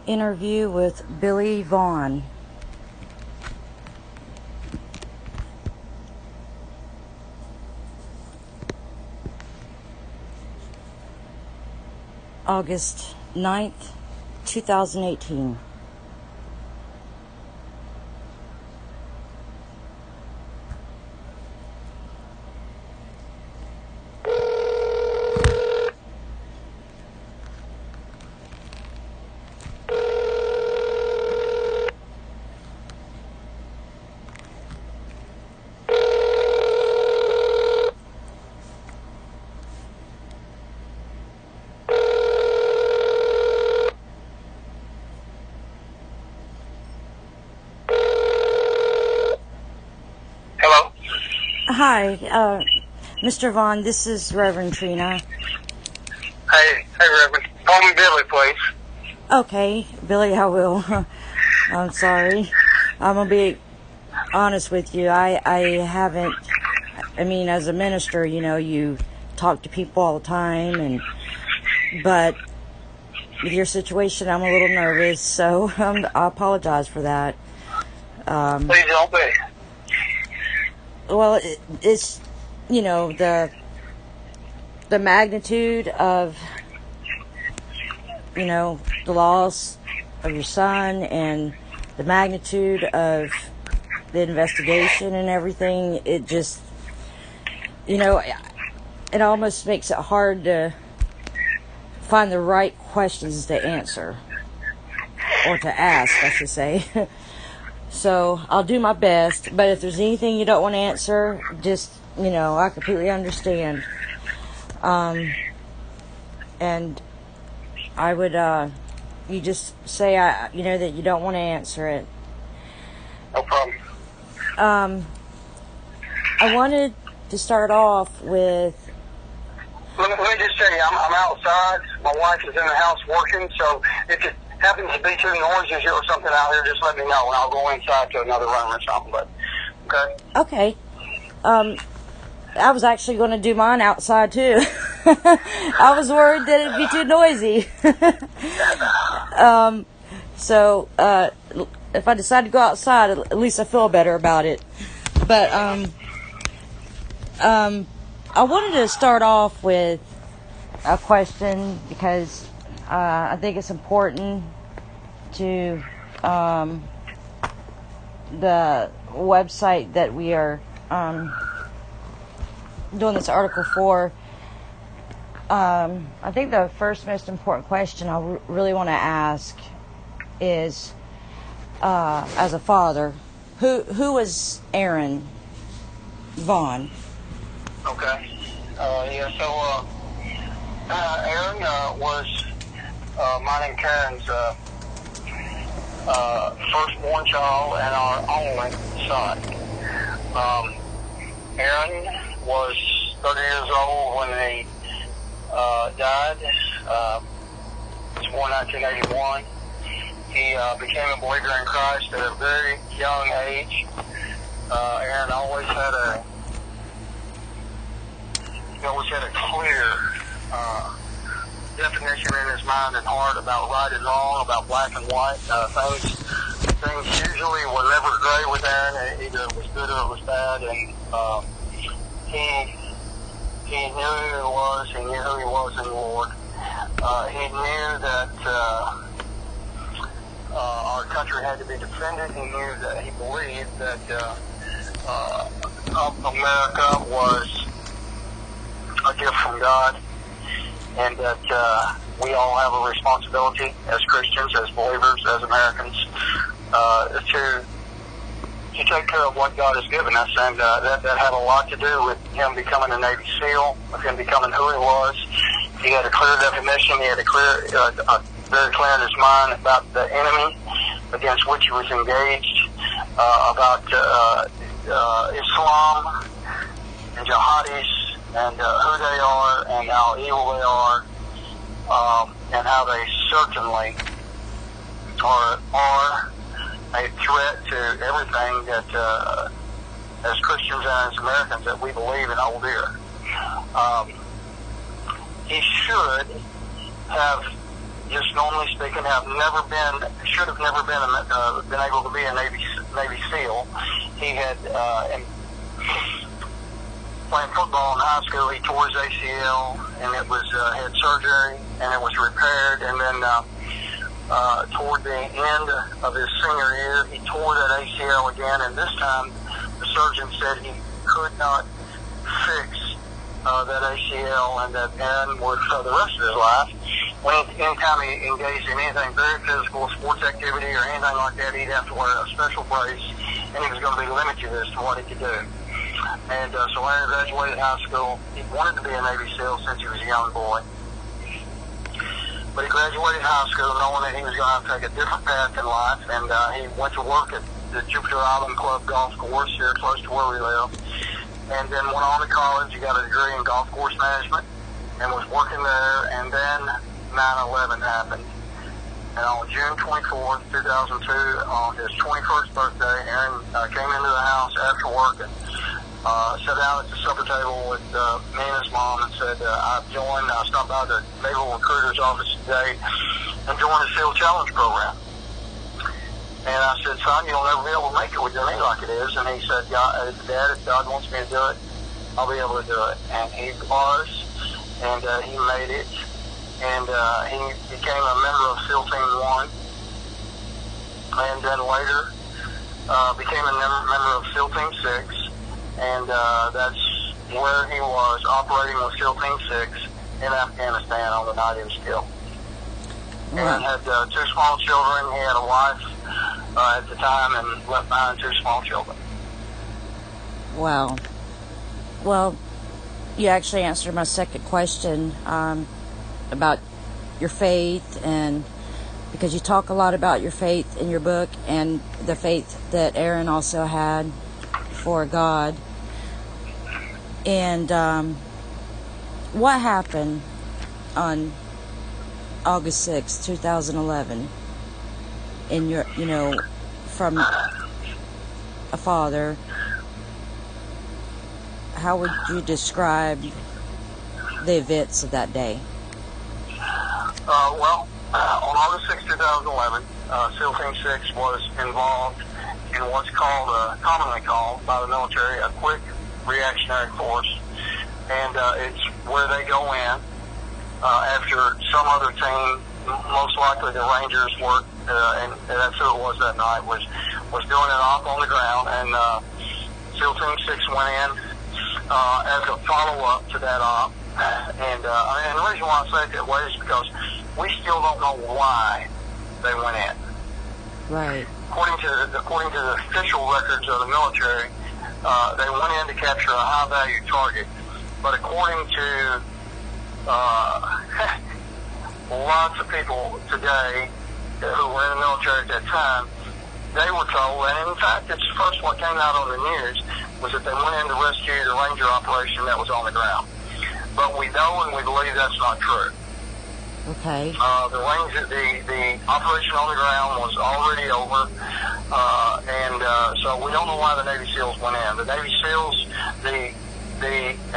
interview with Billy Vaughn. August 9th, 2018. Hi, Mr. Vaughn, this is Reverend Trina. Hey, Reverend. Call me Billy, please. Okay, Billy, I will. I'm sorry. I'm going to be honest with you. I mean, as a minister, you know, you talk to people all the time, but with your situation, I'm a little nervous, so I apologize for that. Please don't be. Well, it's, you know, the magnitude of, you know, the loss of your son and the magnitude of the investigation and everything, it just, you know, it almost makes it hard to find the right questions to answer, or to ask, I should say. So I'll do my best, but if there's anything you don't want to answer, just, you know, I completely understand. And I would, you just say, you know, that you don't want to answer it. No problem. I wanted to start off with... Let me just tell you, I'm outside. My wife is in the house working, so if it happens to be too noisy or something out here, just let me know, and I'll go inside to another room or something. But okay. I was actually going to do mine outside too. I was worried that it'd be too noisy. So if I decide to go outside, at least I feel better about it. But I wanted to start off with a question, because I think it's important to the website that we are doing this article for. I think the first most important question I really want to ask is, as a father, who was Aaron Vaughn? Okay. So Aaron was mine and Karen's firstborn child and our only son. Aaron was 30 years old when he died. He was born in 1981. He became a believer in Christ at a very young age. Aaron always had a clear definition in his mind and heart about right and wrong, about black and white. Things usually were never gray with Aaron. Either it was good or it was bad, and he knew who he was. He knew who he was in the Lord. He knew that our country had to be defended. He knew that he believed that America was a gift from God, and that we all have a responsibility as Christians, as believers, as Americans, to take care of what God has given us. And that had a lot to do with him becoming a Navy SEAL, with him becoming who he was. He had a clear definition. He had very clear in his mind about the enemy against which he was engaged, about Islam and jihadis, and who they are, and how evil they are, and how they certainly are a threat to everything that, as Christians and as Americans, that we believe and hold dear. He should have just normally speaking, should have never been able to be a Navy SEAL. He had, playing football in high school, he tore his ACL, and it was had surgery, and it was repaired, and then toward the end of his senior year, he tore that ACL again, and this time the surgeon said he could not fix that ACL, and that Aaron would, for the rest of his life, anytime he engaged in anything very physical, sports activity or anything like that, he'd have to wear a special brace, and he was going to be limited as to what he could do. And so Aaron graduated high school. He wanted to be a Navy SEAL since he was a young boy. But he graduated high school knowing that he was going to have to take a different path in life, and he went to work at the Jupiter Island Club golf course here close to where we live. And then went on to college. He got a degree in golf course management and was working there. And then 9/11 happened. And on June 24th, 2002, on his 21st birthday, Aaron came into the house after work and sat down at the supper table with me and his mom and said, I stopped by the Naval Recruiter's office today and joined the SEAL Challenge program. And I said, son, you'll never be able to make it with your knee like it is. And he said, Dad, if God wants me to do it, I'll be able to do it. And he was, and he made it. And he became a member of SEAL Team 1. And then later became a member of SEAL Team 6. And that's where he was operating with SEAL Team 6 in Afghanistan on the night he was killed. And had 2 small children. He had a wife at the time and left behind 2 small children. Wow. Well, you actually answered my second question about your faith, and because you talk a lot about your faith in your book and the faith that Aaron also had for God. And what happened on August 6, 2011, in your, from a father? How would you describe the events of that day? On August 6, 2011, SEAL Team 6 was involved in what's called, commonly called by the military, a quick reactionary force. And it's where they go in after some other team, most likely the Rangers were, and that's who it was that night, was doing an op on the ground, and SEAL Team 6 went in as a follow-up to that op. And the reason why I say it that way is because we still don't know why they went in. Right. According to the official records of the military, they went in to capture a high-value target. But according to lots of people today who were in the military at that time, they were told, and in fact, it's first what came out on the news, was that they went in to rescue the Ranger operation that was on the ground. But we know and we believe that's not true. Okay. The operation on the ground was already over, and so we don't know why the Navy SEALs went in. The Navy SEALs, the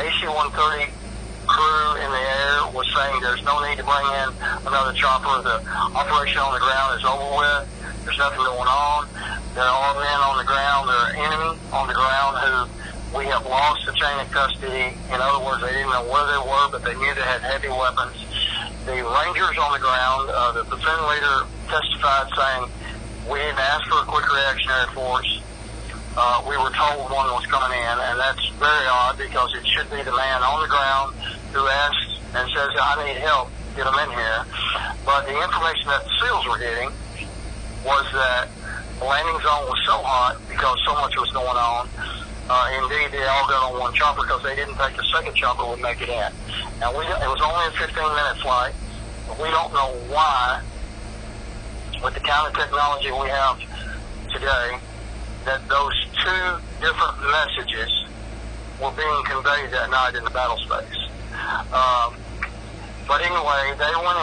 AC-130 crew in the air was saying there's no need to bring in another chopper. The operation on the ground is over with. There's nothing going on. There are men on the ground. There are enemy on the ground who we have lost the chain of custody. In other words, they didn't know where they were, but they knew they had heavy weapons. The Rangers on the ground, the platoon leader testified saying, we didn't ask for a quick reactionary force. We were told one was coming in, and that's very odd because it should be the man on the ground who asks and says, I need help, get them in here. But the information that the SEALs were getting was that the landing zone was so hot because so much was going on. Indeed, they all got on one chopper because they didn't think the second chopper would make it in. Now, it was only a 15-minute flight, but we don't know why, with the kind of technology we have today, that those 2 different messages were being conveyed that night in the battle space. But anyway, they went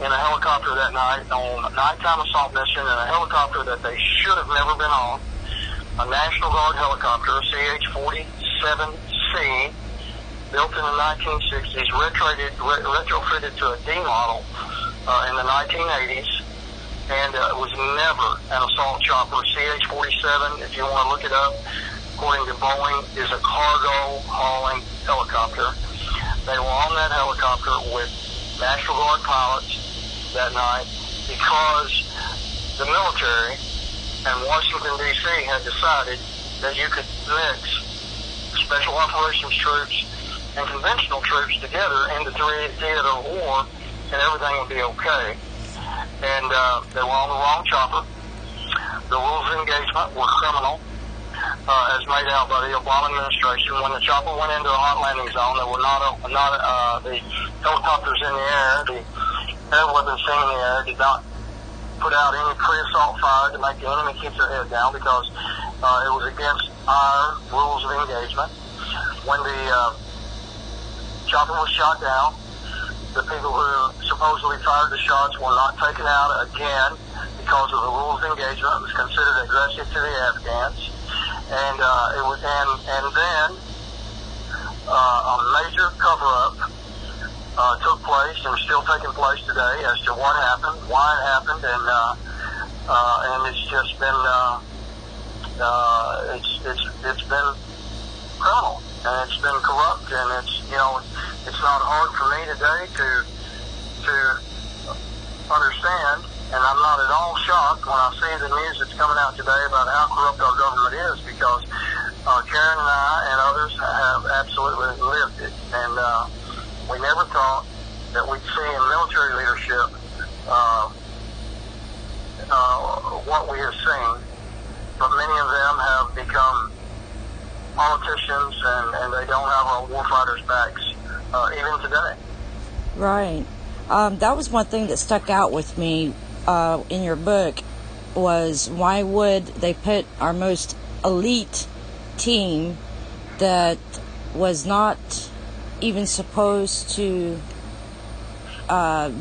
in a helicopter that night on a nighttime assault mission in a helicopter that they should have never been on. A National Guard helicopter, CH-47C, built in the 1960s, retrofitted to a D model in the 1980s, and it was never an assault chopper. CH-47, if you want to look it up, according to Boeing, is a cargo hauling helicopter. They were on that helicopter with National Guard pilots that night because the military and Washington, D.C. had decided that you could mix special operations troops and conventional troops together in the theater of war, and everything would be okay. And they were on the wrong chopper. The rules of engagement were criminal, as made out by the Obama administration. When the chopper went into a hot landing zone, there were not the helicopters in the air. The air weapons seen in the air did not put out any pre-assault fire to make the enemy keep their head down, because it was against our rules of engagement. When the chopper was shot down, the people who supposedly fired the shots were not taken out again because of the rules of engagement. It was considered aggressive to the Afghans, and then a major cover-up took place and is still taking place today as to what happened, why it happened, and it's just been it's been criminal, and it's been corrupt, and it's not hard for me today to understand, and I'm not at all shocked when I see the news that's coming out today about how corrupt our government is, because Karen and I and others have absolutely lived it, and we never thought that we'd see in military leadership what we have seen, but many of them have become politicians, and they don't have our warfighters' backs even today. Right. That was one thing that stuck out with me in your book, was why would they put our most elite team that was not even supposed to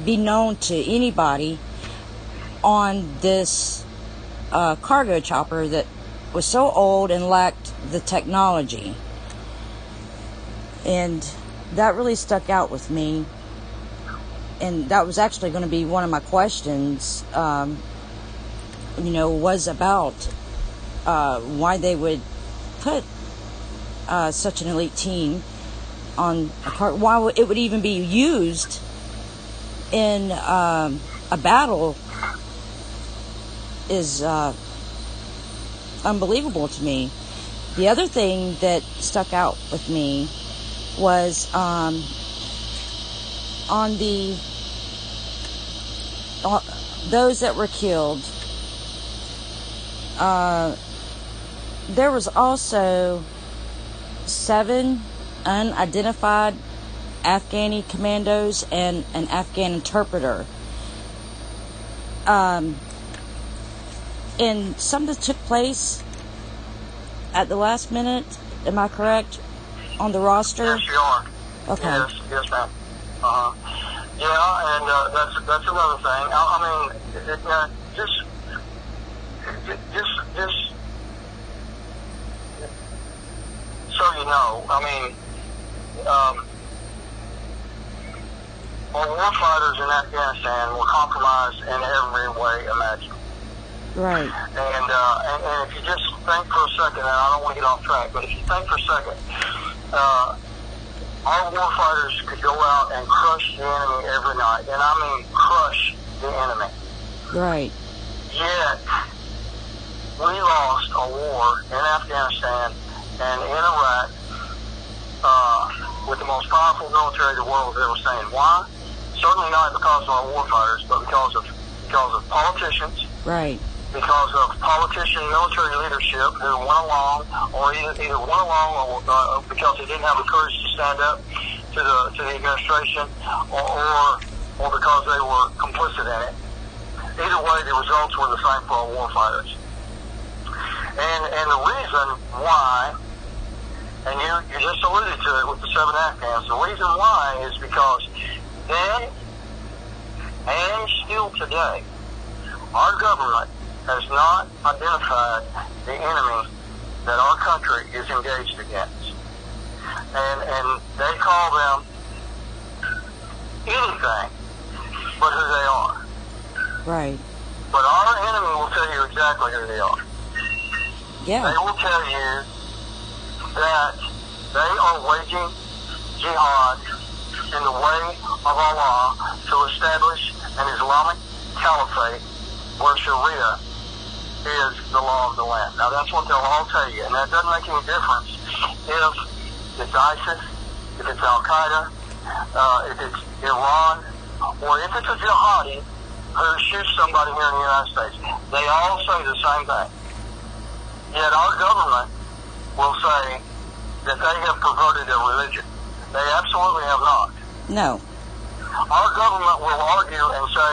be known to anybody on this cargo chopper that was so old and lacked the technology. And that really stuck out with me, and that was actually going to be one of my questions, was about why they would put such an elite team on a car, why it would even be used in a battle is unbelievable to me. The other thing that stuck out with me was on those that were killed. There was also 7 unidentified Afghani commandos and an Afghan interpreter. And something took place at the last minute, am I correct, on the roster? Yes, you are. Okay. Yes, ma'am. Yeah, and that's another thing. I mean, just so you know, I mean, our warfighters in Afghanistan were compromised in every way imaginable. Right. And if you just think for a second, and I don't want to get off track, but if you think for a second, our warfighters could go out and crush the enemy every night, and I mean crush the enemy. Right. Yet, we lost a war in Afghanistan and in Iraq with the most powerful military the world has ever seen. Why? Certainly not because of our warfighters, but because of politicians. Right. Because of politician military leadership who went along, or either went along, or because they didn't have the courage to stand up to the administration, or because they were complicit in it. Either way, the results were the same for our warfighters. And the reason why, and you just alluded to it with the 7 Afghans, the reason why is because then, and still today, our government has not identified the enemy that our country is engaged against. And they call them anything but who they are. Right. But our enemy will tell you exactly who they are. Yeah. They will tell you that they are waging jihad in the way of Allah to establish an Islamic caliphate where Sharia is the law of the land. Now that's what they'll all tell you, and that doesn't make any difference if it's ISIS, if it's Al-Qaeda, if it's Iran, or if it's a jihadi who shoots somebody here in the United States. They all say the same thing. Yet our government will say that they have perverted their religion. They absolutely have not. No. Our government will argue and say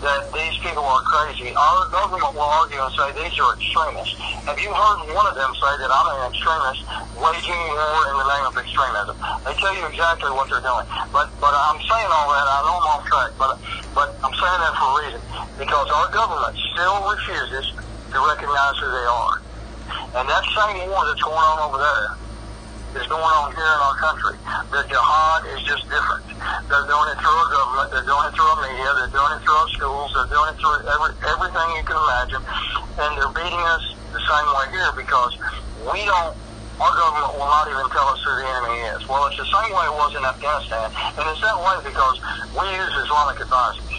that these people are crazy. Our government will argue and say these are extremists. Have you heard one of them say that I'm an extremist waging war in the name of extremism? They tell you exactly what they're doing. But I'm saying all that. I know I'm off track, but I'm saying that for a reason. Because our government still refuses to recognize who they are. And that same war that's going on over there is going on here in our country. The jihad is just different. They're doing it through our government. They're doing it through our media. They're doing it through our schools. They're doing it through everything you can imagine. And they're beating us the same way here because our government will not even tell us who the enemy is. Well, it's the same way it was in Afghanistan. And it's that way because we use Islamic advisors.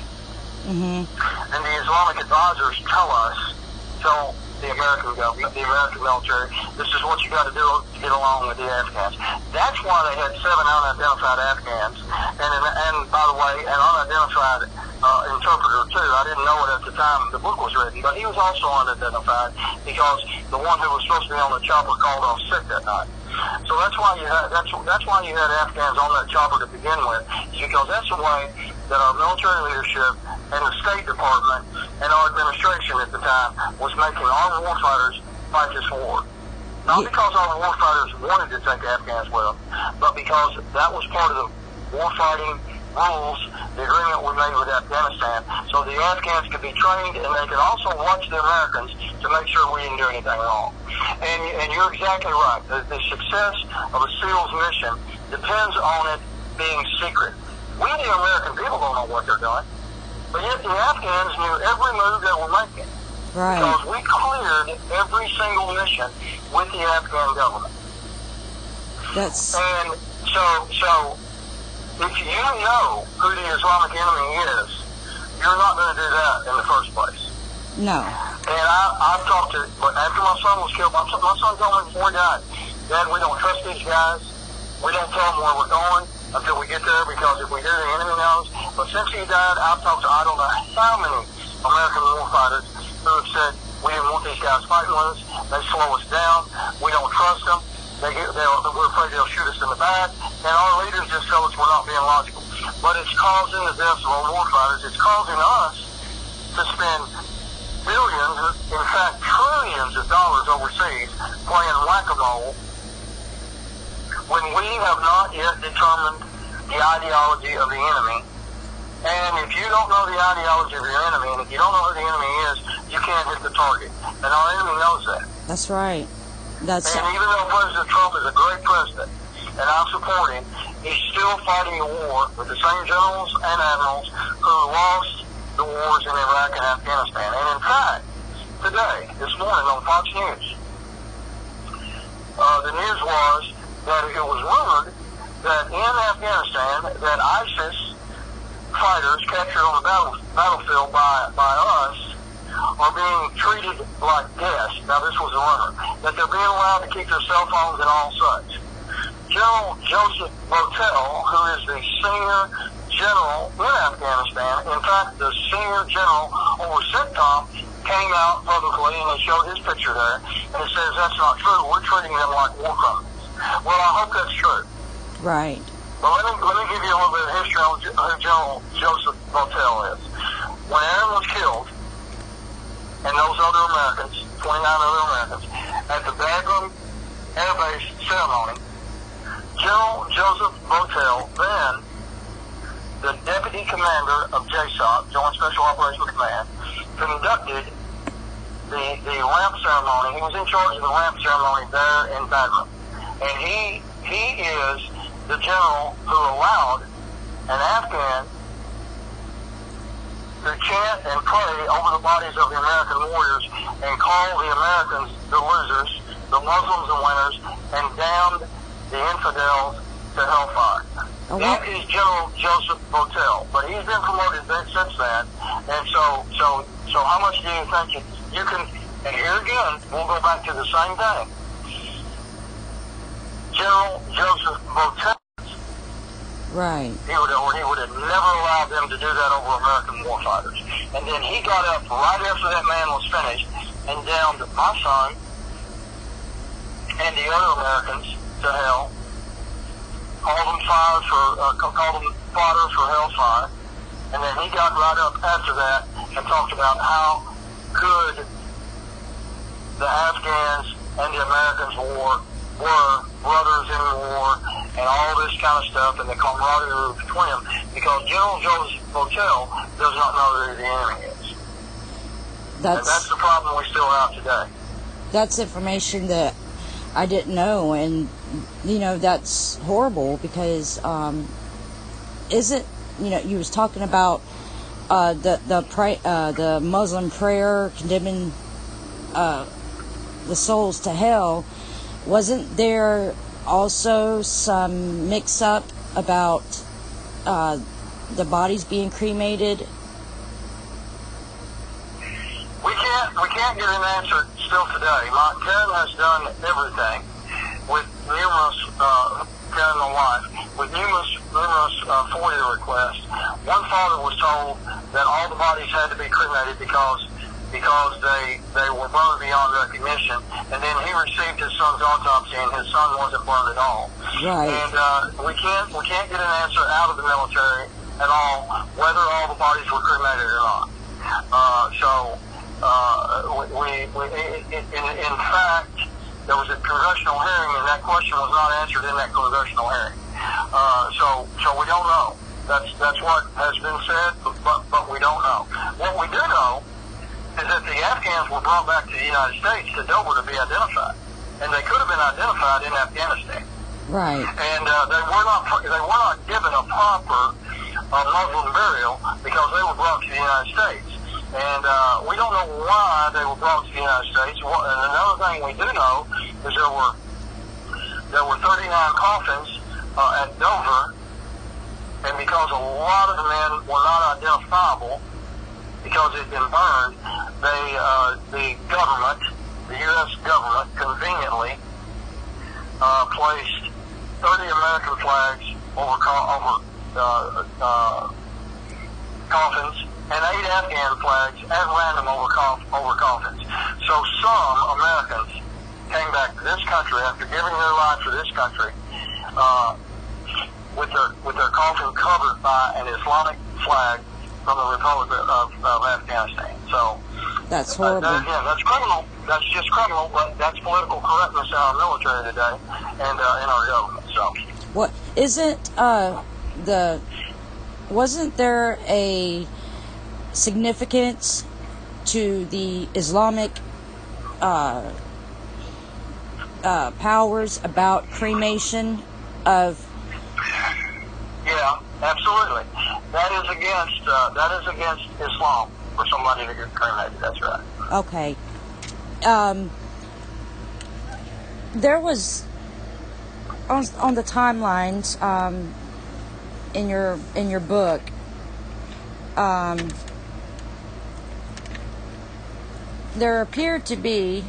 Mm-hmm. And the Islamic advisors tell the American government, the American military, this is what you got to do to get along with the Afghans. That's why they had 7 unidentified Afghans, and by the way, an unidentified interpreter too. I didn't know it at the time the book was written, but he was also unidentified because the one who was supposed to be on the chopper called off sick that night. So that's why you had Afghans on that chopper to begin with, because that's the way that our military leadership and the State Department and our administration at the time was making our warfighters fight this war. Not because our warfighters wanted to take Afghans with them, but because that was part of the warfighting rules, the agreement we made with Afghanistan, so the Afghans could be trained and they could also watch the Americans to make sure we didn't do anything wrong. And you're exactly right. The success of a SEAL's mission depends on it being secret. We, the American people, don't know what they're doing. But yet the Afghans knew every move that we're making. Right. Because we cleared every single mission with the Afghan government. And so if you know who the Islamic enemy is, you're not going to do that in the first place. No. And I've talked to, but after my son was killed, my son told me before he died, Dad, we don't trust these guys. We don't tell them where we're going until we get there, because if we do, the enemy knows. But since he died, I've talked to I don't know how many American warfighters who have said, we didn't want these guys fighting with us. They slow us down. We don't trust them. We're afraid they'll shoot us in the back. And our leaders just tell us we're not being logical. But it's causing the deaths of our warfighters. It's causing us to spend billions, in fact trillions of dollars overseas playing whack-a-mole when we have not yet determined the ideology of the enemy. And if you don't know the ideology of your enemy, and if you don't know who the enemy is, you can't hit the target. And our enemy knows that. That's right. And even though President Trump is a great president, and I support him, he's still fighting the war with the same generals and admirals who lost the wars in Iraq and Afghanistan. And in fact, today, this morning on Fox News, the news was that it was rumored that in Afghanistan that ISIS fighters captured on the battlefield by us are being treated like guests. Now this was a rumor. That they're being allowed to keep their cell phones and all such. General Joseph Votel, who is the senior general in Afghanistan, in fact the senior general over CENTCOM, came out publicly and they showed his picture there, and it says that's not true. We're treating them like war criminals. Well, I hope that's true. Right. But let me give you a little bit of history on who General Joseph Votel is. When Aaron was killed, and those other Americans, 29 other Americans, at the Bagram Air Base ceremony, General Joseph Votel, then the deputy commander of JSOC, Joint Special Operations Command, conducted the ramp ceremony. He was in charge of the ramp ceremony there in Bagram. And he is the general who allowed an Afghan who chant and pray over the bodies of the American warriors and call the Americans the losers, the Muslims the winners, and damned the infidels to hellfire. Oh, that is General Joseph Votel, but he's been promoted since then. And so how much do you think you can? And here again, we'll go back to the same thing. General Joseph Votel. Right. He would have never allowed them to do that over American warfighters. And then he got up right after that man was finished and downed my son and the other Americans to hell. Called them fodder for hellfire. And then he got right up after that and talked about how good the Afghans and the Americans were brothers in war and all this kind of stuff and the camaraderie between them, because General Joseph Votel does not know who the enemy is. And that's the problem we still have today. That's information that I didn't know, and that's horrible because you was talking about the Muslim prayer condemning the souls to hell. Wasn't there also some mix-up about the bodies being cremated? We can't get an answer still today. Karen has done everything with numerous, Karen and my wife, with numerous FOIA requests. One father was told that all the bodies had to be cremated because they were burned beyond recognition, and then he received his son's autopsy, and his son wasn't burned at all. Right. And we can't get an answer out of the military at all whether all the bodies were cremated or not. In fact, there was a congressional hearing, and that question was not answered in that congressional hearing. So we don't know. That's what has been said, but we don't know. What we do know is that the Afghans were brought back to the United States to Dover to be identified, and they could have been identified in Afghanistan. Right. And they were not given a proper Muslim burial because they were brought to the United States, and we don't know why they were brought to the United States. And another thing we do know is there were 39 coffins at Dover, and because a lot of the men were not identifiable because they'd been burned, the government, the U.S. government, conveniently placed 30 American flags over coffins and 8 Afghan flags at random over coffins. So some Americans came back to this country after giving their life for this country with their coffin covered by an Islamic flag from the Republic of Afghanistan. So that's horrible. Again, that's criminal. That's just criminal, but that's political correctness in our military today and in our government. So what isn't wasn't there a significance to the Islamic powers about cremation of? Yeah, absolutely. That is against Islam for somebody to get cremated. That's right. Okay. There was on the timelines in your book. There appeared to be,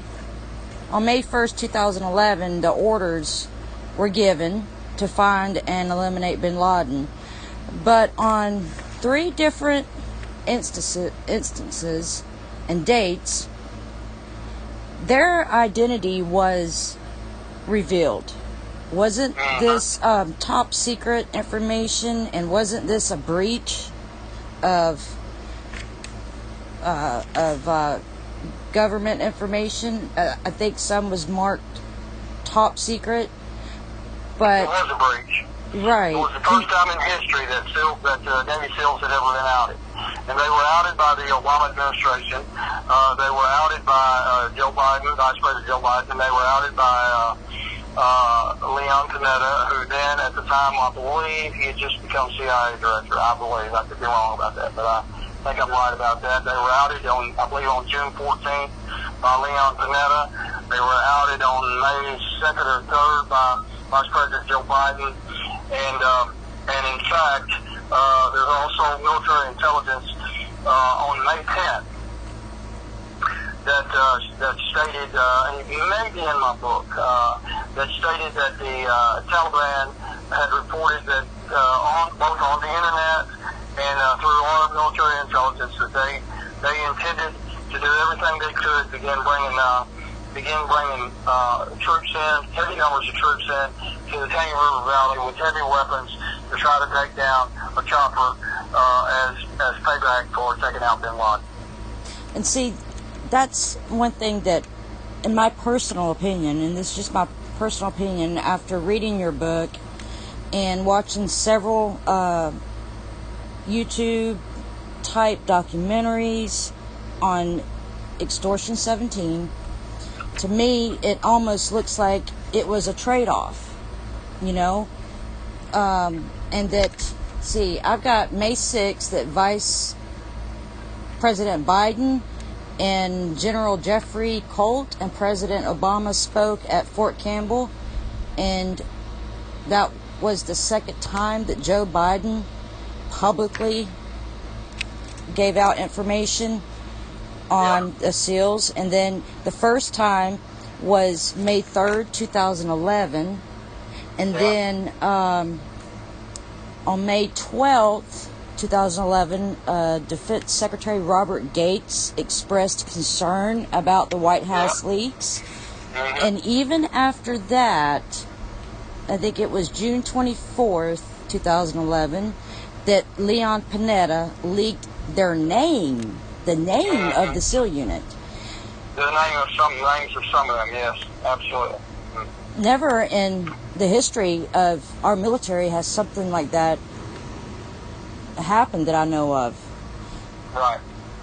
on May 1st, 2011, the orders were given to find and eliminate bin Laden. But on 3 different instances and dates, their identity was revealed. Wasn't this top secret information, and wasn't this a breach of government information? I think some was marked top secret, but it was a breach. Right. It was the first time in history that Navy SEALs had ever been outed, and they were outed by the Obama administration. They were outed by Joe Biden, Vice President Joe Biden, and they were outed by Leon Panetta, who then at the time, I believe, he had just become CIA director. I believe. I could be wrong about that, but think I'm right about that. They were outed on, I believe, on June 14th by Leon Panetta. They were outed on May 2nd or 3rd by Vice President Joe Biden. And in fact, there's also military intelligence on May 10th that stated, and it may be in my book, that stated that the Taliban had reported that both on the internet and through our military intelligence that they intended to do everything they could to begin bringing troops in, heavy numbers of troops in to the Tanganyika River Valley with heavy weapons to try to take down a chopper as payback for taking out bin Laden. And see, that's one thing that, in my personal opinion, and this is just my personal opinion, after reading your book and watching several YouTube-type documentaries on Extortion 17, to me, it almost looks like it was a trade-off, you know? And that, see, I've got May 6th that Vice President Biden and General Jeffrey Colt and President Obama spoke at Fort Campbell, and that was the second time that Joe Biden publicly gave out information on the SEALs. And then the first time was May 3rd, 2011, and then on May 12th, 2011, Defense Secretary Robert Gates expressed concern about the White House leaks. And even after that, I think it was June 24th, 2011, that Leon Panetta leaked their name, the name of the SEAL unit. The names of some of them, yes, absolutely. Never in the history of our military has something like that happened that I know of. Right.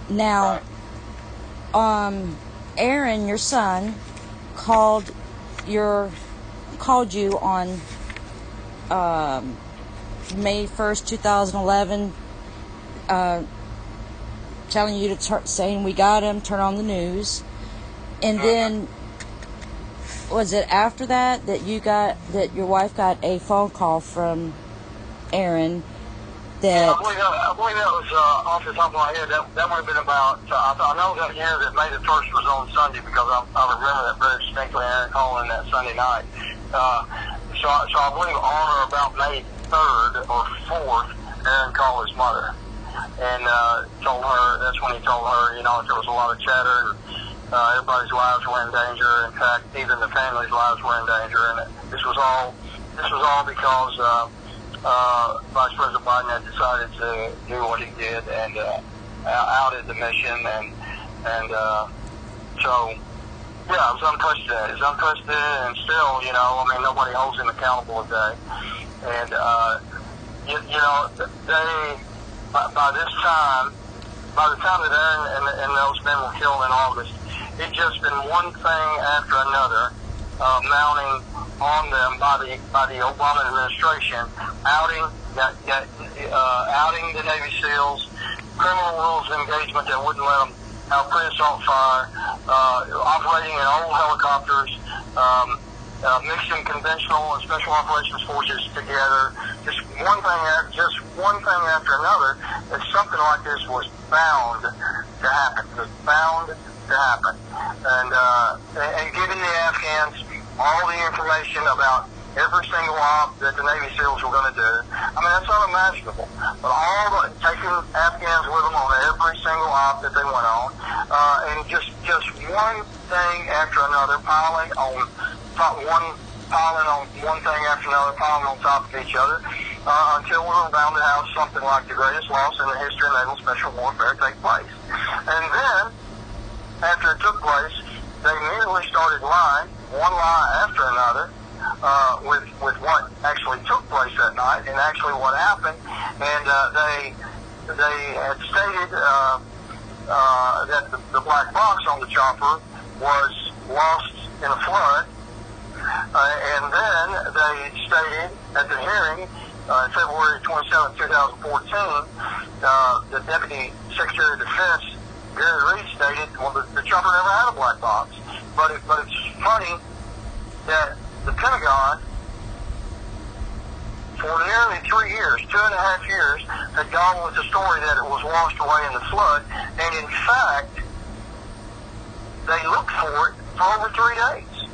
Now, Aaron, your son, called you on May 1st, 2011, telling you to saying we got him, turn on the news, and then was it after that that your wife got a phone call from Aaron? I believe that was off the top of my head. That would have been about. I know that year that May the 1st was on Sunday because I remember that very distinctly. Aaron calling that Sunday night. So I believe on or about May 3rd or 4th, Aaron called his mother and told her. That's when he told her, there was a lot of chatter and everybody's lives were in danger. In fact, even the family's lives were in danger. And this was all because. Vice President Biden had decided to do what he did and outed the mission, and so yeah, it was unprecedented. It's unprecedented, and still, nobody holds him accountable today. And by the time that Aaron and those men were killed in August, it's just been one thing after another mounting on them by the Obama administration, outing the Navy SEALs, criminal rules of engagement that wouldn't let them have pre-assault fire, operating in old helicopters, mixing conventional and special operations forces together. Just one thing after another. That something like this was bound to happen. It was bound to happen, and giving the Afghans all the information about every single op that the Navy SEALs were going to do. I mean, that's unimaginable. But taking Afghans with them on every single op that they went on, and just one thing after another, piling on one thing after another, piling on top of each other, until we were bound to have something like the greatest loss in the history of naval special warfare take place. And then, after it took place, they immediately started lying, one lie after another, with what actually took place that night and actually what happened. And they had stated that the black box on the chopper was lost in a flood. And then they stated at the hearing, February 27, 2014, the deputy Secretary of Defense, Gary Reed, stated, well, the chopper never had a black box. But it's funny that the Pentagon, for nearly 3 years, 2.5 years, had gone with the story that it was washed away in the flood, and in fact, they looked for it for over 3 days,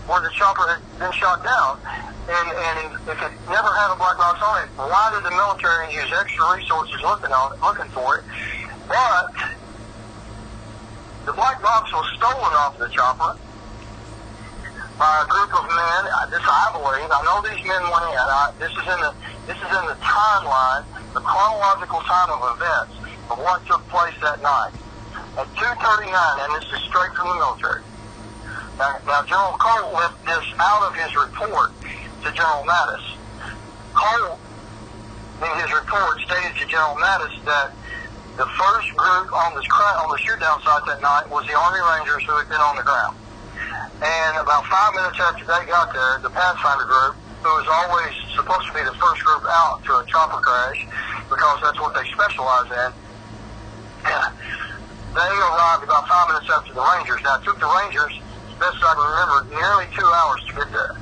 where the chopper had been shot down. And if it never had a black box on it, why did the military use extra resources looking for it? But the black box was stolen off the chopper by a group of men. This I believe. I know these men went in. This is in the timeline, the chronological time of events of what took place that night at 2:39, and this is straight from the military. Now General Cole left this out of his report to General Mattis. Cole, in his report, stated to General Mattis that the first group on the shoot-down site that night was the Army Rangers who had been on the ground. And about 5 minutes after they got there, the Pathfinder group, who was always supposed to be the first group out to a chopper crash, because that's what they specialize in, they arrived about 5 minutes after the Rangers. Now, it took the Rangers, best I can remember, nearly 2 hours to get there.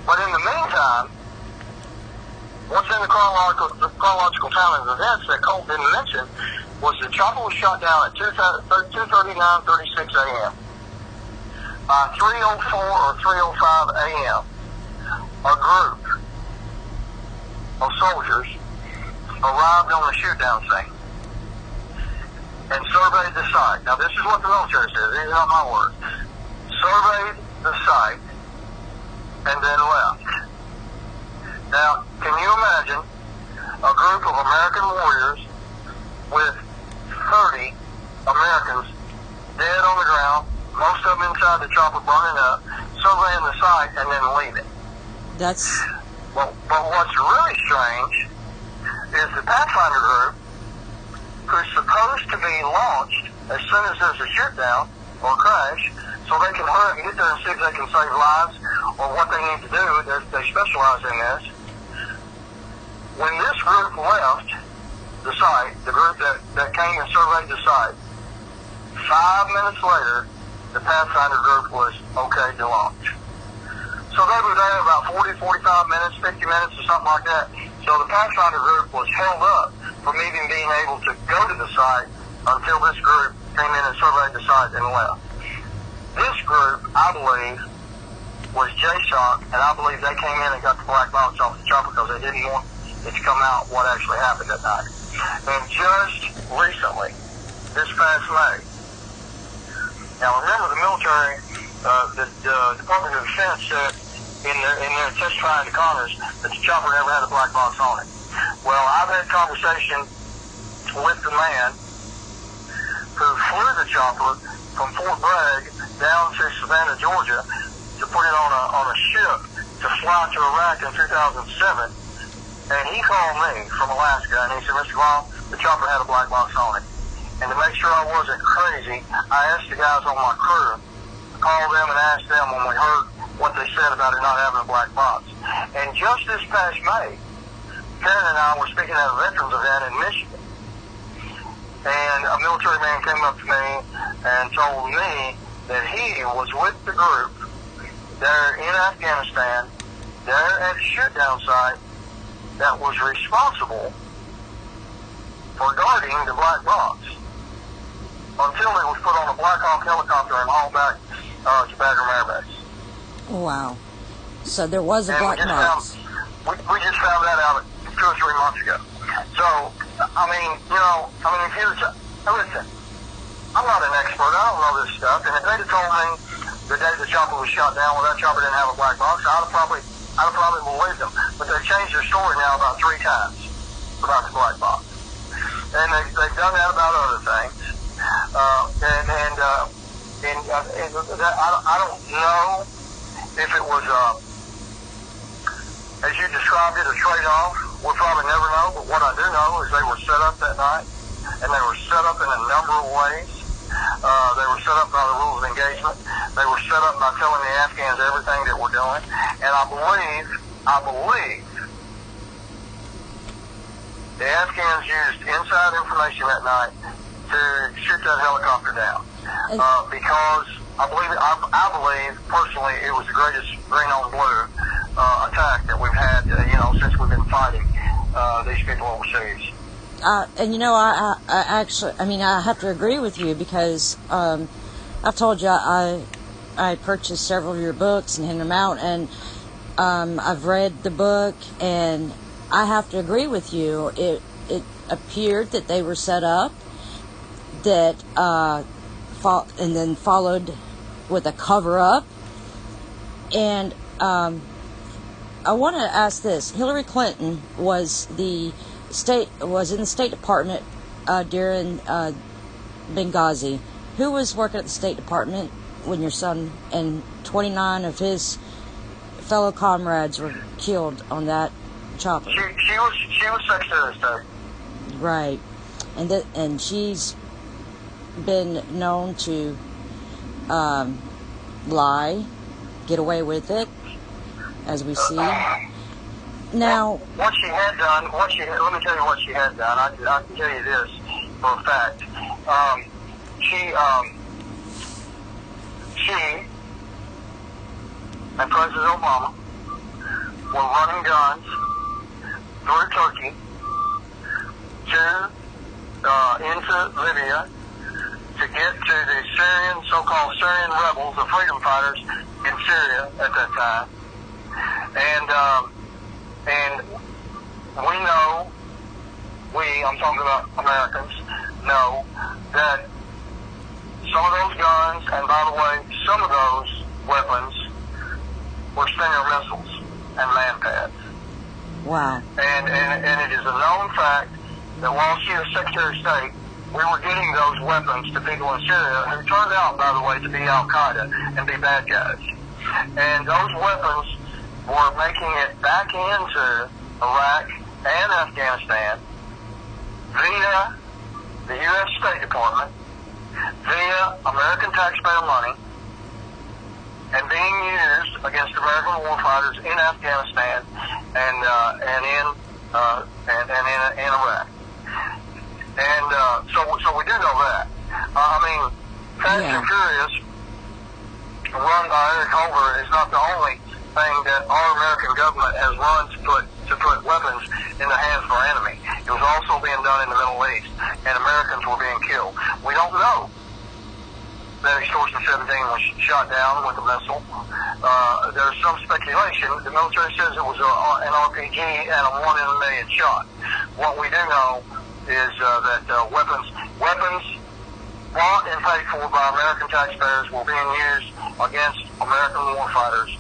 But in the meantime, what's in the chronological time of events that Cole didn't mention was the chopper was shot down at 2:39:36 a.m. By 3:04 or 3:05 a.m., a group of soldiers arrived on the shoot-down scene and surveyed the site. Now, this is what the military says. These are not my words. Surveyed the site and then left. Now, can you imagine a group of American warriors with 30 Americans dead on the ground, most of them inside the chopper burning up, surveying the site, and then leaving? But what's really strange is the Pathfinder group, who's supposed to be launched as soon as there's a shoot-down or crash, so they can hurry up and get there and see if they can save lives or what they need to do. They specialize in this. When this group left the site, the group that came and surveyed the site, 5 minutes later, the Pathfinder group was okay to launch. So they were there about 40, 45 minutes, 50 minutes or something like that. So the Pathfinder group was held up from even being able to go to the site until this group came in and surveyed the site and left. This group, I believe, was JSOC, and I believe they came in and got the black box off the chopper because they didn't want it to come out what actually happened that night. And just recently, this past May, now remember the military, the Department of Defense said in their testifying to Congress that the chopper never had a black box on it. Well, I've had conversation with the man who flew the chopper from Fort Bragg down to Savannah, Georgia, to put it on a ship to fly to Iraq in 2007. And he called me from Alaska, and he said, Mr. Vaughn, the chopper had a black box on it. And to make sure I wasn't crazy, I asked the guys on my crew, called them and asked them when we heard what they said about it not having a black box. And just this past May, Karen and I were speaking at a veterans event in Michigan. And a military man came up to me and told me that he was with the group there in Afghanistan, there at the shoot-down site, that was responsible for guarding the black box until it was put on a Black Hawk helicopter and hauled back to Bagram Air Base. Wow. So there was a black box. We just found that out 2 or 3 months ago. So, I mean, if you listen, I'm not an expert. I don't know this stuff. And if they'd have told me the day the chopper was shot down, well, that chopper didn't have a black box, I'd have probably believed them. But they've changed their story now about 3 times about the black box. And they've done that about other things. I don't know if it was, as you described it, a trade-off. We'll probably never know, but what I do know is they were set up that night, and they were set up in a number of ways. They were set up by the rules of engagement. They were set up by telling the Afghans everything that we're doing. And I believe the Afghans used inside information that night to shoot that helicopter down. Because I believe personally it was the greatest green on blue attack that we've had, since we've been fighting these people overseas. And I actually, I have to agree with you because I've told you I purchased several of your books and handed them out, and I've read the book, and I have to agree with you. It appeared that they were set up, that and then followed with a cover-up. And I want to ask this: Hillary Clinton was in the State Department during Benghazi. Who was working at the State Department when your son and 29 of his fellow comrades were killed on that chopper? She was Secretary of State. Right, and she's been known to lie, get away with it, as we see. Now, what she had done, let me tell you what she had done. I can tell you this for a fact. She and President Obama were running guns through Turkey into Libya to get to the so-called Syrian rebels, the freedom fighters in Syria at that time. And we know, I'm talking about Americans, know that some of those guns, and by the way, some of those weapons were Stinger missiles and man-pads. Wow. And it is a known fact that while she was Secretary of State, we were getting those weapons to people in Syria who turned out, by the way, to be Al-Qaeda and be bad guys. And those weapons were making it back into Iraq and Afghanistan via the U.S. State Department, via American taxpayer money, and being used against American warfighters in Afghanistan and in Iraq. And so we do know that. Fast and Furious, run by Eric Holder, is not the only thing that our American government has run to put weapons in the hands of our enemy. It was also being done in the Middle East, and Americans were being killed. We don't know that Extortion17 was shot down with a missile. There's some speculation. The military says it was an RPG and a 1 in a million shot. What we do know is that weapons bought and paid for by American taxpayers were being used against American warfighters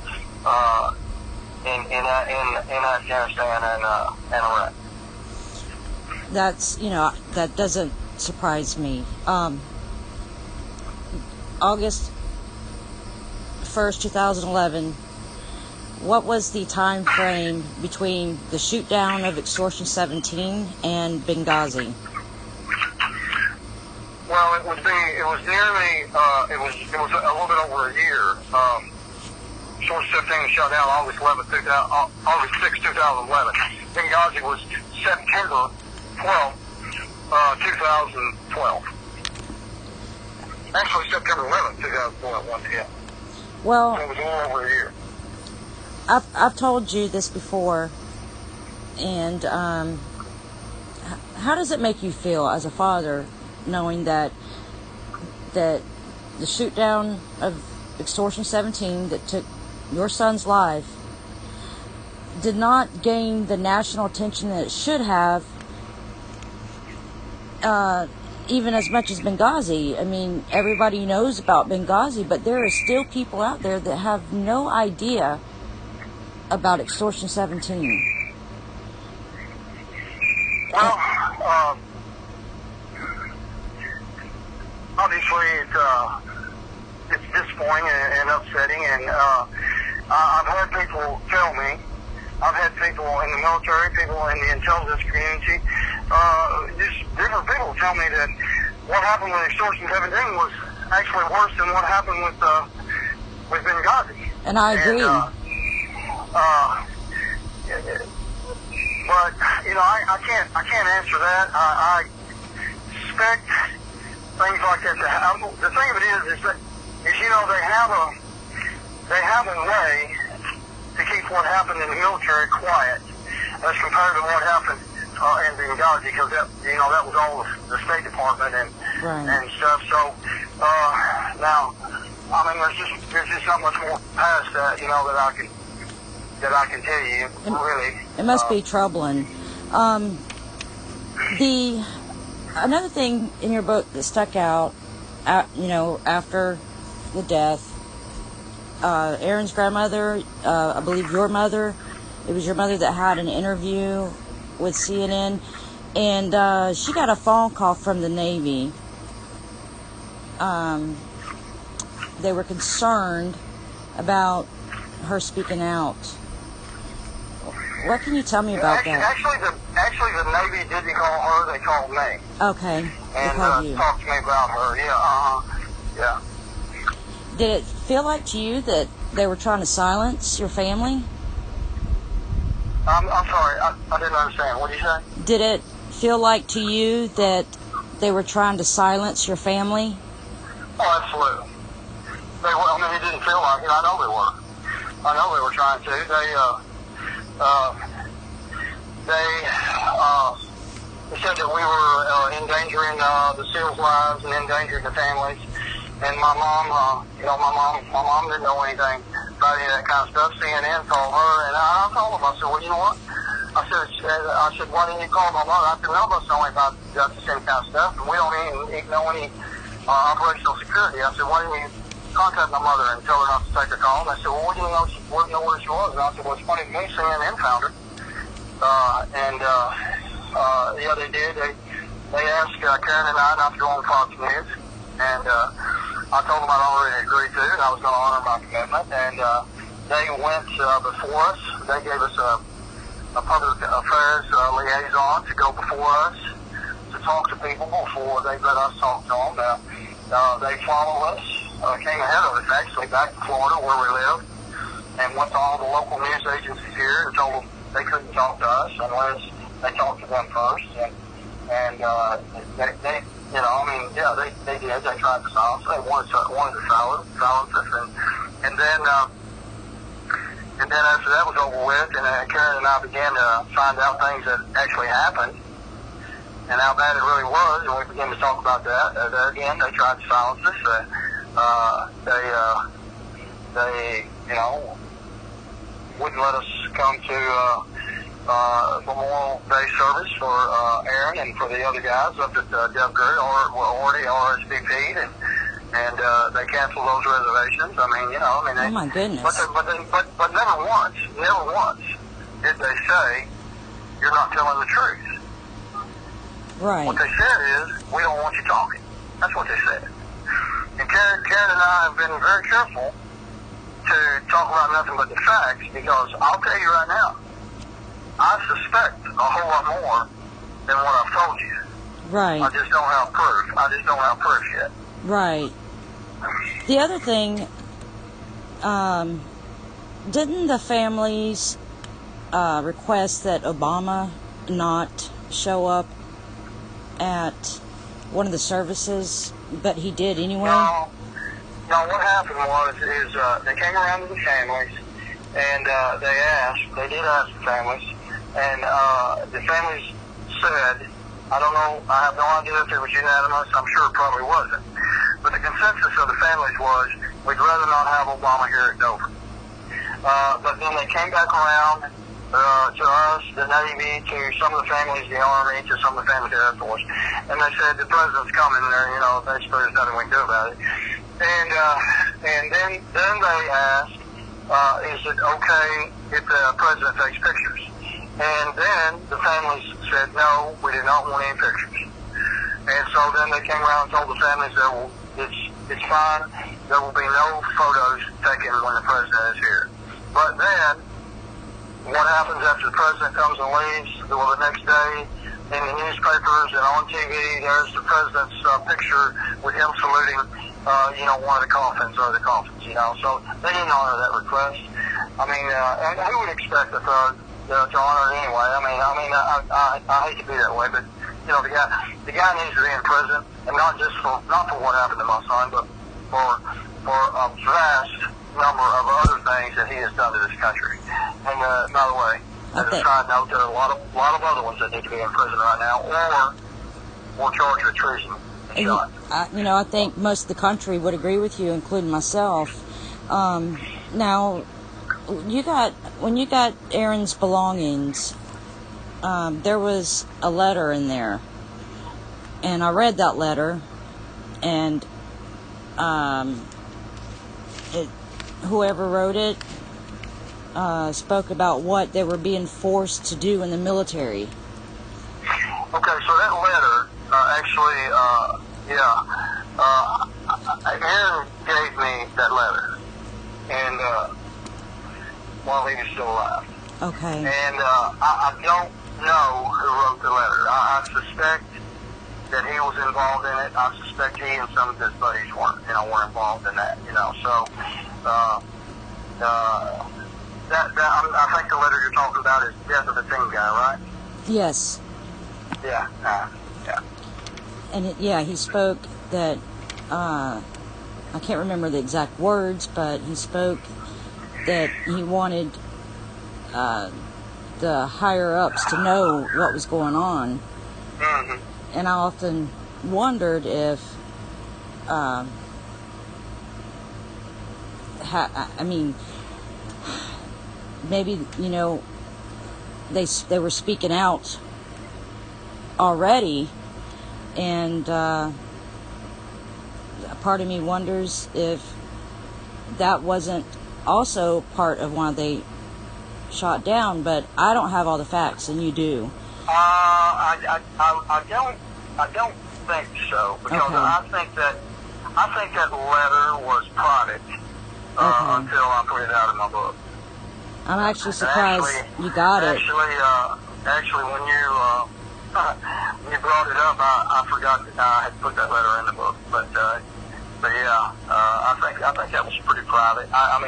in Afghanistan and Iraq. That's, that doesn't surprise me. August 1st, 2011, what was the time frame between the shoot down of Extortion17 and Benghazi? Well, it was nearly, it was a little bit over a year. Extortion17 was shot down August 6, 2011. Benghazi was September 12, 2012. Actually, September 11th, 2012, yeah. Well, so it was a little over a year. I've told you this before, and how does it make you feel as a father knowing that the shoot down of Extortion17 that took your son's life did not gain the national attention that it should have, even as much as Benghazi? I mean, everybody knows about Benghazi, but there are still people out there that have no idea about Extortion17. Well, obviously it's disappointing and upsetting, and I've had people tell me, I've had people in the military, people in the intelligence community, just different people tell me that what happened with Extortion17 was actually worse than what happened with Benghazi. And I agree. But I can't answer that. I expect things like that to happen. The thing of it is that they have a way to keep what happened in the military quiet as compared to what happened in Benghazi, because that was all the State Department and stuff. So now, I mean, there's just not much more past that, that I can tell you. Really, it must be troubling. Another thing in your book that stuck out, after the death, Aaron's grandmother, I believe your mother, it was your mother that had an interview with CNN, and she got a phone call from the Navy. They were concerned about her speaking out. What can you tell me about that? Actually, the Navy didn't call her; they called me. Okay. And talked to me about her. Yeah. Did it feel like to you that they were trying to silence your family? I'm sorry, I didn't understand. What did you say? Did it feel like to you that they were trying to silence your family? Oh, absolutely. It didn't feel like it. I know they were. I know they were trying to. They said that we were endangering the SEALs' lives and endangering the families. And my mom, my mom didn't know anything about any of that kind of stuff. CNN called her, and I told them, I said, well, you know what? I said, why didn't you call my mother? I said, none of us know anything about the same kind of stuff, and we don't even know any operational security. I said, why didn't you contact my mother and tell her not to take the call? And they said, well, we didn't know where she was. And I said, well, it's funny to me, CNN found her. They did. They asked Karen and I not to go on Fox News, and I told them I'd already agreed to, and I was going to honor my commitment. And they went before us. They gave us a public affairs liaison to go before us to talk to people before they let us talk to them. They followed us, came ahead of us actually back to Florida where we live, and went to all the local news agencies here and told them they couldn't talk to us unless they talked to them first. And they they did. They tried to silence. They wanted to silence us, and then after that was over with, and Karen and I began to find out things that actually happened and how bad it really was, and we began to talk about that. There again, they tried to silence us. They wouldn't let us come to Memorial Day service for Aaron and for the other guys up at Delgary, were already RSVP'd, and they canceled those reservations. Oh my goodness! But never once did they say you're not telling the truth. Right. What they said is we don't want you talking. That's what they said. And Karen and I have been very careful to talk about nothing but the facts, because I'll tell you right now, I suspect a whole lot more than what I've told you. Right. I just don't have proof yet. Right. The other thing, didn't the families request that Obama not show up at one of the services, but he did anyway? No, what happened is they came around to the families, and they did ask the families, and the families said, I don't know, I have no idea if it was unanimous, I'm sure it probably wasn't, but the consensus of the families was, we'd rather not have Obama here at Dover. But then they came back around to us, the Navy, to some of the families, the Army, to some of the families, the Air Force, and they said, the president's coming there, basically there's nothing we can do about it. And then they asked, is it okay if the president takes pictures? And then the families said, no, we do not want any pictures. And so then they came around and told the families that it's fine, there will be no photos taken when the president is here. But then, what happens after the president comes and leaves? Well, the next day, in the newspapers and on TV, there's the president's picture with him saluting, one of the coffins or the coffins, So they didn't honor that request. And who would expect a thug to honor it anyway. I hate to be that way, but the guy needs to be in prison, and not for what happened to my son, but for a vast number of other things that he has done to this country. And by the way, as a side note, there are a lot of other ones that need to be in prison right now, or charged with treason. I think most of the country would agree with you, including myself. Now, when you got Aaron's belongings, there was a letter in there, and I read that letter, and whoever wrote it spoke about what they were being forced to do in the military. Okay, so that letter, Aaron gave me that letter, and while he was still alive. Okay. And I don't know who wrote the letter. I suspect that he was involved in it. I suspect he and some of his buddies were involved in that. So I think the letter you're talking about is Death of the Team guy, right? Yes. Yeah. Yeah. And he spoke that I can't remember the exact words, but he spoke that he wanted the higher ups to know what was going on. Mm-hmm. And I often wondered if maybe they were speaking out already, and a part of me wonders if that wasn't also part of why they shot down. But I don't have all the facts, and you do. I don't think so, because Okay. I think that letter was private until I put it out in my book. I'm actually surprised you got it. Actually, when you brought it up, I forgot that I had put that letter in the book. But yeah, I think that was pretty private. I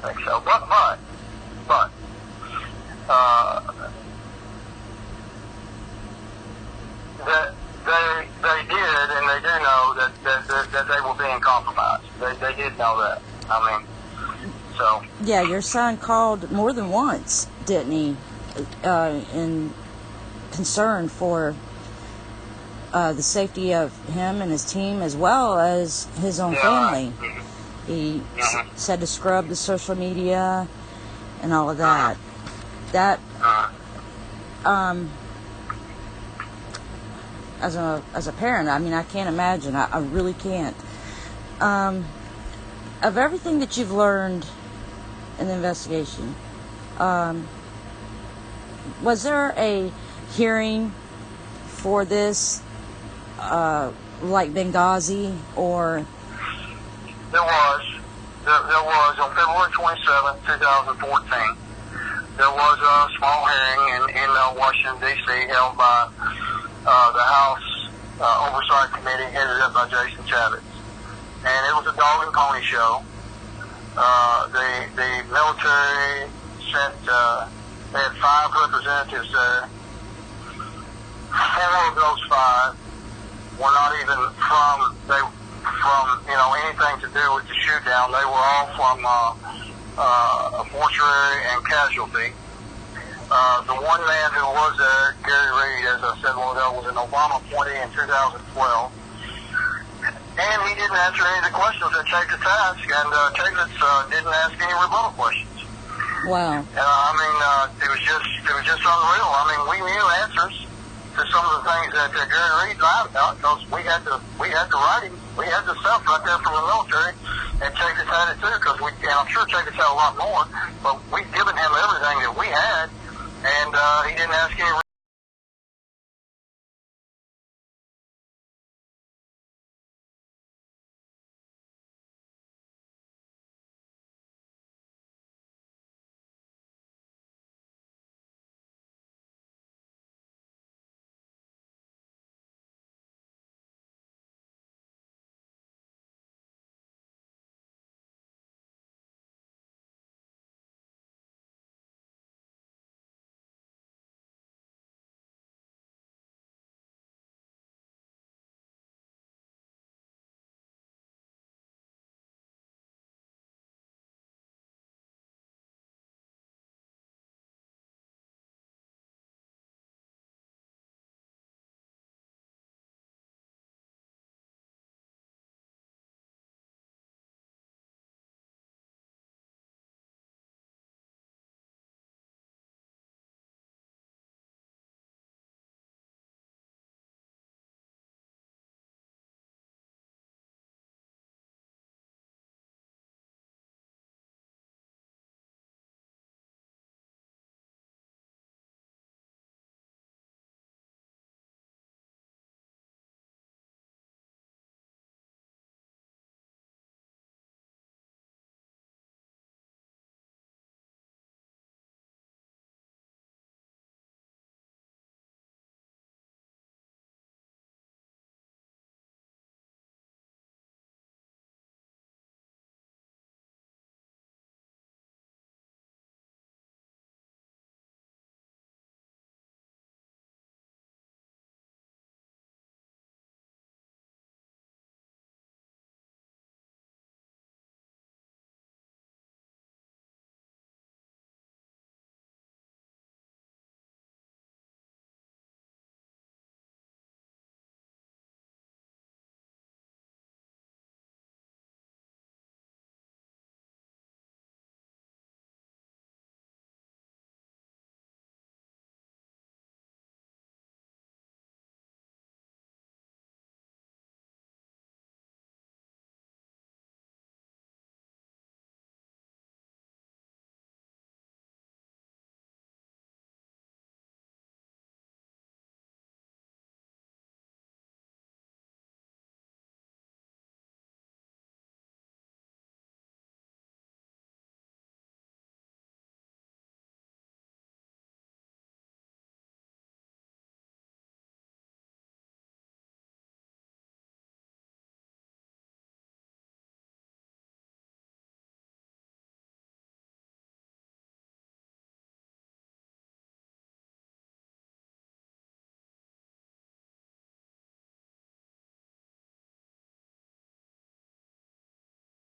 think so. But they did, and they do know that they were being compromised. They did know that. So. Yeah, your son called more than once, didn't he? In concern for the safety of him and his team, as well as his own family. He said to scrub the social media and all of that. That as a parent, I can't imagine. I really can't. Of everything that you've learned in the investigation, was there a hearing for this, like Benghazi, or? There was on February 27, 2014. There was a small hearing in Washington, D.C., held by the House Oversight Committee, headed up by Jason Chavez. And it was a dog and pony show. The military sent, they had 5 representatives there. 4 of those 5 were not even from anything to do with the shoot down. They were all from a mortuary and casualty. The one man who was there, Gary Reed, as I said a while ago, was an Obama appointee in 2012. And he didn't answer any of the questions that Chafetz asked, and Chafetz didn't ask any rebuttal questions. Wow. It was just unreal. We knew answers to some of the things that Gary Reed lied about, because we had the writing, we had the stuff right there from the military, and Chafetz had it too, and I'm sure Chafetz had a lot more, but we've given him everything that we had, and he didn't ask any